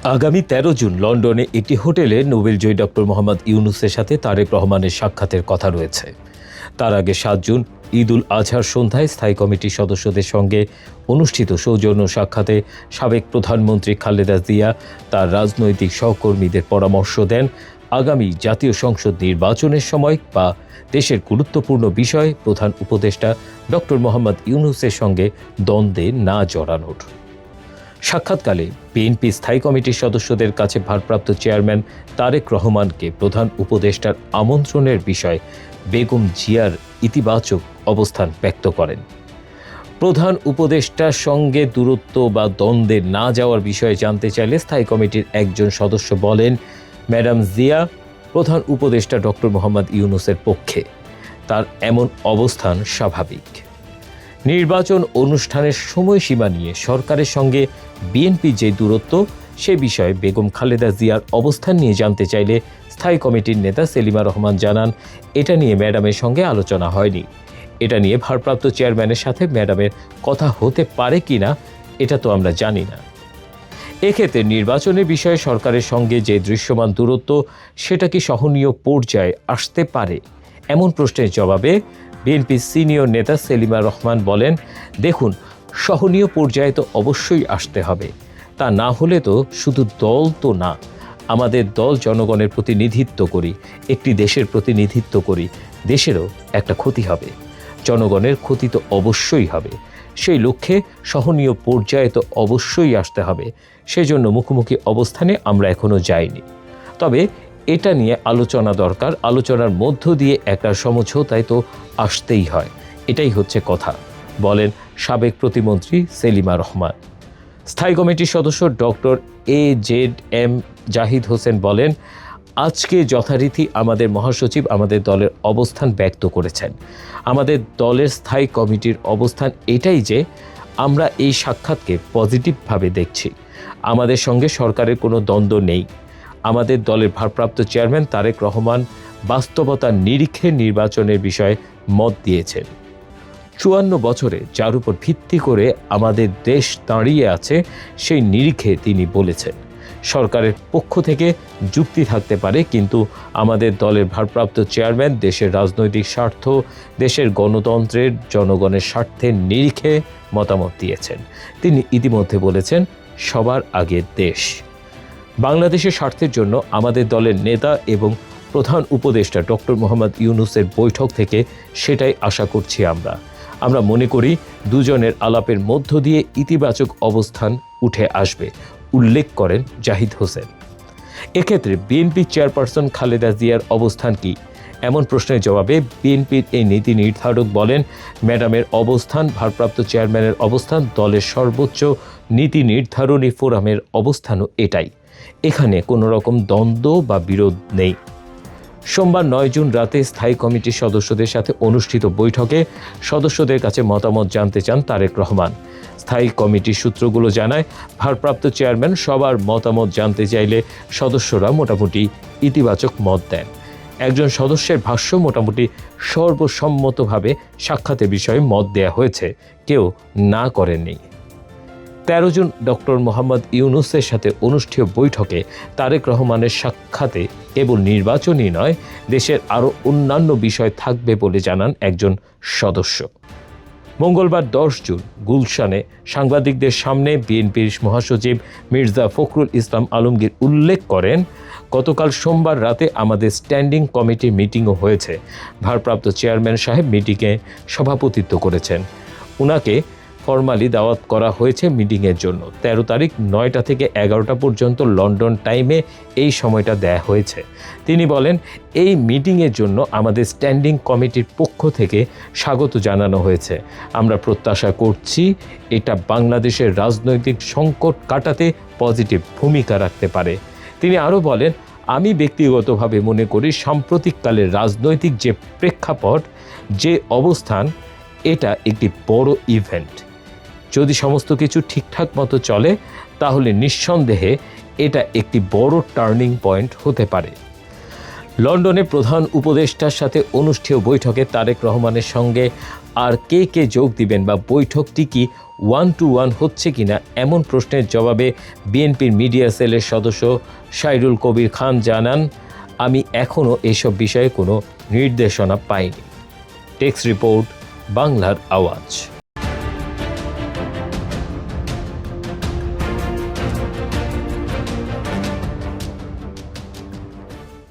আগামী ১৩ জুন লন্ডনে একটি হোটেলে নোবেলজয়ী ডক্টর মোহাম্মদ ইউনূসের সাথে তারেক রহমানের সাক্ষাতের কথা রয়েছে। তার আগে ৭ জুন ঈদ উল আজহার সন্ধ্যায় স্থায়ী কমিটির সদস্যদের সঙ্গে অনুষ্ঠিত সৌজন্য সাক্ষাতে সাবেক প্রধানমন্ত্রী খালেদা জিয়া তার রাজনৈতিক সহকর্মীদের পরামর্শ দেন আগামী জাতীয় সংসদ নির্বাচনের সময় বা দেশের গুরুত্বপূর্ণ বিষয়ে প্রধান উপদেষ্টা ডক্টর মোহাম্মদ ইউনূসের সঙ্গে দ্বন্দ্বে না জড়ানোর। সাক্ষাৎকালে বিএনপি স্থায়ী কমিটির সদস্যদের কাছে ভারপ্রাপ্ত চেয়ারম্যান তারেক রহমানকে প্রধান উপদেষ্টার আমন্ত্রণের বিষয়ে বেগম জিয়ার ইতিবাচক অবস্থান ব্যক্ত করেন। প্রধান উপদেষ্টার সঙ্গে দূরত্ব বা দ্বন্দ্বে না যাওয়ার বিষয়ে জানতে চাইলে স্থায়ী কমিটির একজন সদস্য বলেন, ম্যাডাম জিয়া প্রধান উপদেষ্টা ডক্টর মোহাম্মদ ইউনূসের পক্ষে, তার এমন অবস্থান স্বাভাবিক। নির্বাচন অনুষ্ঠানের সময়সীমা নিয়ে সরকারের সঙ্গে বিএনপি যে দূরত্ব সে বিষয়ে বেগম খালেদা জিয়ার অবস্থান নিয়ে জানতে চাইলে স্থায়ী কমিটির নেতা সেলিমা রহমান জানান, এটা নিয়ে ম্যাডামের সঙ্গে আলোচনা হয়নি। এটা নিয়ে ভারপ্রাপ্ত চেয়ারম্যানের সাথে ম্যাডামের কথা হতে পারে কিনা এটা তো আমরা জানি না। এক্ষেত্রে নির্বাচনের বিষয়ে সরকারের সঙ্গে যে দৃশ্যমান দূরত্ব সেটা কি সহনীয় পর্যায়ে আসতে পারে, এমন প্রশ্নের জবাবে বিএনপির সিনিয়র নেতা সেলিমা রহমান বলেন, দেখুন, সহনীয় পর্যায়ে তো অবশ্যই আসতে হবে। তা না হলে তো শুধু দল তো না, আমাদের দল জনগণের প্রতিনিধিত্ব করি, একটি দেশের প্রতিনিধিত্ব করি, দেশেরও একটা ক্ষতি হবে, জনগণের ক্ষতি তো অবশ্যই হবে। সেই লক্ষ্যে সহনীয় পর্যায়ে তো অবশ্যই আসতে হবে। সেজন্য মুখোমুখি অবস্থানে আমরা এখনো যাইনি। তবে এটা নিয়ে আলোচনা দরকার, আলোচনার মধ্য দিয়ে একটা সমঝোতায় তো আসতেই হয়, এটাই হচ্ছে কথা, বলেন সাবেক প্রতিমন্ত্রী সেলিমা রহমান। স্থায়ী কমিটির সদস্য ডক্টর AZM জাহিদ হোসেন বলেন, আজকে যথারীতি আমাদের মহাসচিব আমাদের দলের অবস্থান ব্যক্ত করেছেন। আমাদের দলের স্থায়ী কমিটির অবস্থান এটাই যে আমরা এই সাক্ষাৎকে পজিটিভভাবে দেখছি। আমাদের সঙ্গে সরকারের কোনো দ্বন্দ্ব নেই। আমাদের দলের ভারপ্রাপ্ত চেয়ারম্যান তারেক রহমান বাস্তবতার নিরিখে নির্বাচনের বিষয়ে মত দিয়েছেন। ৫৪ বছরে যার উপর ভিত্তি করে আমাদের দেশ দাঁড়িয়ে আছে সেই নিরিখে তিনি বলেছেন, সরকারের পক্ষ থেকে যুক্তি থাকতে পারে, কিন্তু আমাদের দলের ভারপ্রাপ্ত চেয়ারম্যান দেশের রাজনৈতিক স্বার্থ, দেশের গণতন্ত্রের জনগণের স্বার্থের নিরিখে মতামত দিয়েছেন। তিনি ইতিমধ্যে বলেছেন, সবার আগে দেশ। বাংলাদেশের স্বার্থের জন্য আমাদের দলের নেতা এবং প্রধান উপদেষ্টা ডক্টর মোহাম্মদ ইউনূসের বৈঠক থেকে সেটাই আশা করছি। আমরা মনে করি দুজনের আলাপের মধ্য দিয়ে ইতিবাচক অবস্থান উঠে আসবে, উল্লেখ করেন জাহিদ হোসেন। এক্ষেত্রে বিএনপি চেয়ারপারসন খালেদা জিয়ার অবস্থান কি, এমন প্রশ্নের জবাবে বিএনপির এই নীতি নির্ধারক বলেন, ম্যাডামের অবস্থান, ভারপ্রাপ্ত চেয়ারম্যানের অবস্থান, দলের সর্বোচ্চ নীতি নির্ধারণী ফোরামের অবস্থানও এটাই। এখানে কোনো রকম দ্বন্দ্ব বা বিরোধ নেই। সোমবার ৯ জুন রাতে স্থায়ী কমিটির সদস্যদের সাথে অনুষ্ঠিত বৈঠকে সদস্যদের কাছে মতামত জানতে চান তারেক রহমান। স্থায়ী কমিটির সূত্রগুলো জানায়, ভারপ্রাপ্ত চেয়ারম্যান সবার মতামত জানতে চাইলে সদস্যরা মোটামুটি ইতিবাচক মত দেন। একজন সদস্যের ভাষ্য, মোটামুটি সর্বসম্মতভাবে সাক্ষাতের বিষয়ে মত দেয়া হয়েছে, কেউ না করেননি। ১৩ জুন ডক্টর মোহাম্মদ ইউনূসের সাথে অনুষ্ঠিত বৈঠকে তারেক রহমানের সাক্ষাতে কেবল নির্বাচনই নয়, দেশের আরও অন্যান্য বিষয় থাকবে বলে জানান একজন সদস্য। মঙ্গলবার ১০ জুন গুলশানে সাংবাদিকদের সামনে বিএনপির মহাসচিব মির্জা ফখরুল ইসলাম আলমগীর উল্লেখ করেন, গতকাল সোমবার রাতে আমাদের স্ট্যান্ডিং কমিটির মিটিংও হয়েছে। ভারপ্রাপ্ত চেয়ারম্যান সাহেব মিটিংয়ে সভাপতিত্ব করেছেন। উনাকে ফরমালি দাওয়াত করা হয়েছে মিটিংয়ের জন্য। ১৩ তারিখ ৯টা থেকে ১১টা পর্যন্ত লন্ডন টাইমে এই সময়টা দেয়া হয়েছে। তিনি বলেন, এই মিটিংয়ের জন্য আমাদের স্ট্যান্ডিং কমিটির পক্ষ থেকে স্বাগত জানানো হয়েছে। আমরা প্রত্যাশা করছি এটা বাংলাদেশের রাজনৈতিক সংকট কাটাতে পজিটিভ ভূমিকা রাখতে পারে। তিনি আরও বলেন, আমি ব্যক্তিগতভাবে মনে করি সাম্প্রতিককালের রাজনৈতিক যে প্রেক্ষাপট, যে অবস্থান, এটা একটি বড় ইভেন্ট। যদি সমস্ত কিছু ঠিকঠাক মতো চলে তাহলে নিঃসন্দেহে এটা একটি বড় টার্নিং পয়েন্ট হতে পারে। লন্ডনে প্রধান উপদেষ্টার সাথে অনুষ্ঠেয় বৈঠকে তারেক রহমানের সঙ্গে আর কে যোগ দিবেন বা বৈঠকটি কি 1-to-1 হচ্ছে কিনা এমন প্রশ্নের জবাবে বিএনপির মিডিয়া সেলের সদস্য সাইরুল কবির খান জানান, আমি এখনও এসব বিষয়ে কোনো নির্দেশনা পাইনি। টেক্সট রিপোর্ট, বাংলার আওয়াজ।